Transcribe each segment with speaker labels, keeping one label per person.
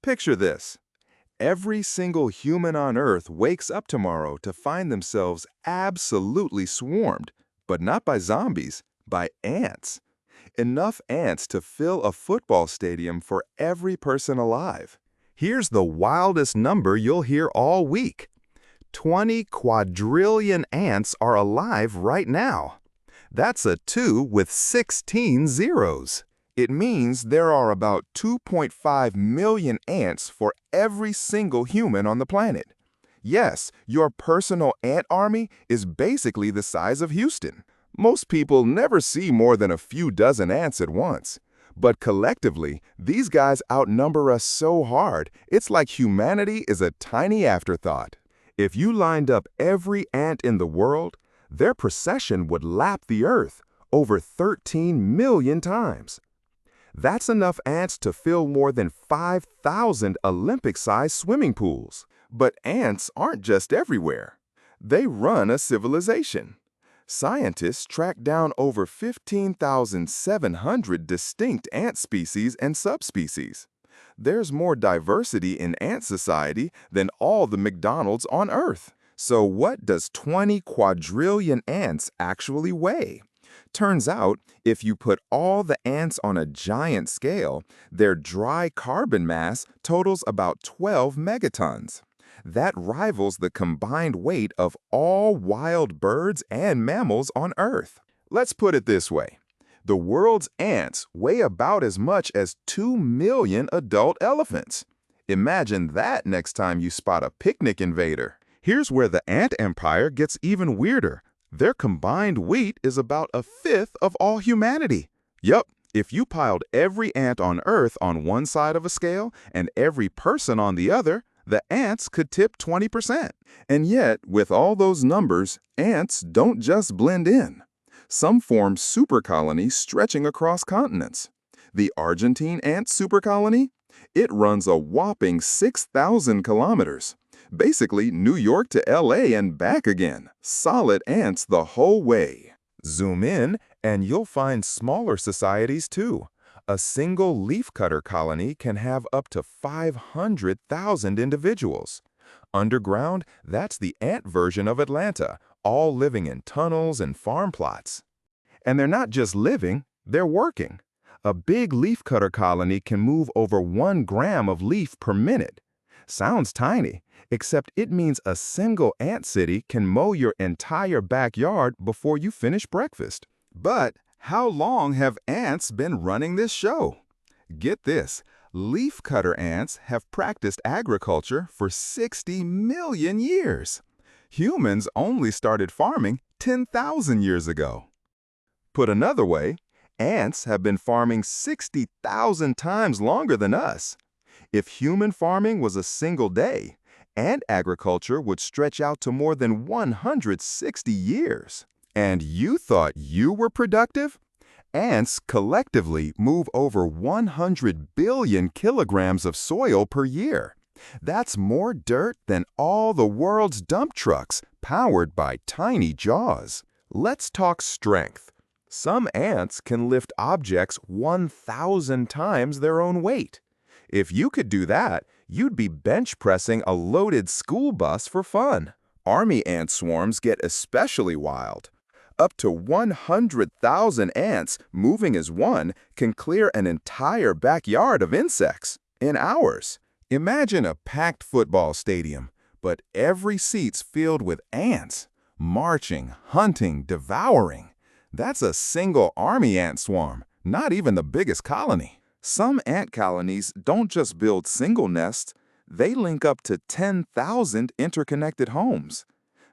Speaker 1: Picture this. Every single human on Earth wakes up tomorrow to find themselves absolutely swarmed, but not by zombies, by ants. Enough ants to fill a football stadium for every person alive. Here's the wildest number you'll hear all week. 20 quadrillion ants are alive right now. That's a 2 with 16 zeros. It means there are about 2.5 million ants for every single human on the planet. Yes, your personal ant army is basically the size of Houston. Most people never see more than a few dozen ants at once. But collectively, these guys outnumber us so hard, it's like humanity is a tiny afterthought. If you lined up every ant in the world, their procession would lap the Earth over 13 million times. That's enough ants to fill more than 5,000 Olympic-sized swimming pools. But ants aren't just everywhere. They run a civilization. Scientists track down over 15,700 distinct ant species and subspecies. There's more diversity in ant society than all the McDonald's on Earth. So what does 20 quadrillion ants actually weigh? Turns out, if you put all the ants on a giant scale, their dry carbon mass totals about 12 megatons. That rivals the combined weight of all wild birds and mammals on Earth. Let's put it this way. The world's ants weigh about as much as 2 million adult elephants. Imagine that next time you spot a picnic invader. Here's where the ant empire gets even weirder. Their combined weight is about a fifth of all humanity. Yup, if you piled every ant on Earth on one side of a scale and every person on the other, the ants could tip 20%. And yet, with all those numbers, ants don't just blend in. Some form supercolonies stretching across continents. The Argentine ant supercolony? It runs a whopping 6,000 kilometers. Basically, New York to LA and back again. Solid ants the whole way. Zoom in, and you'll find smaller societies too. A single leafcutter colony can have up to 500,000 individuals. Underground, that's the ant version of Atlanta, all living in tunnels and farm plots. And they're not just living, they're working. A big leafcutter colony can move over 1 gram of leaf per minute. Sounds tiny, except it means a single ant city can mow your entire backyard before you finish breakfast. But how long have ants been running this show? Get this, leafcutter ants have practiced agriculture for 60 million years. Humans only started farming 10,000 years ago. Put another way, ants have been farming 60,000 times longer than us. If human farming was a single day, ant agriculture would stretch out to more than 160 years. And you thought you were productive? Ants collectively move over 100 billion kilograms of soil per year. That's more dirt than all the world's dump trucks, powered by tiny jaws. Let's talk strength. Some ants can lift objects 1,000 times their own weight. If you could do that, you'd be bench pressing a loaded school bus for fun. Army ant swarms get especially wild. Up to 100,000 ants, moving as one, can clear an entire backyard of insects in hours. Imagine a packed football stadium, but every seat's filled with ants, marching, hunting, devouring. That's a single army ant swarm, not even the biggest colony. Some ant colonies don't just build single nests, they link up to 10,000 interconnected homes.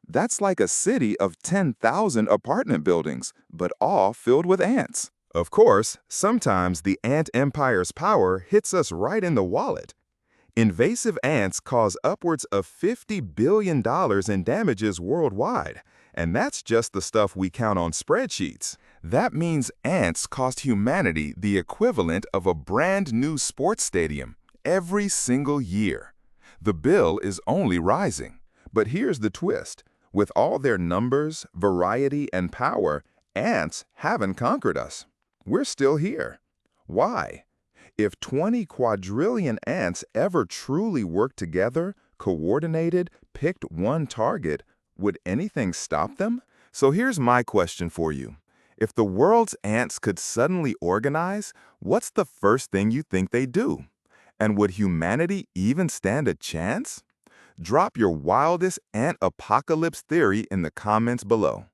Speaker 1: That's like a city of 10,000 apartment buildings, but all filled with ants. Of course, sometimes the ant empire's power hits us right in the wallet. Invasive ants cause upwards of $50 billion in damages worldwide, and that's just the stuff we count on spreadsheets. That means ants cost humanity the equivalent of a brand new sports stadium every single year. The bill is only rising. But here's the twist. With all their numbers, variety, and power, ants haven't conquered us. We're still here. Why? If 20 quadrillion ants ever truly worked together, coordinated, picked one target, would anything stop them? So here's my question for you. If the world's ants could suddenly organize, what's the first thing you think they'd do? And would humanity even stand a chance? Drop your wildest ant apocalypse theory in the comments below.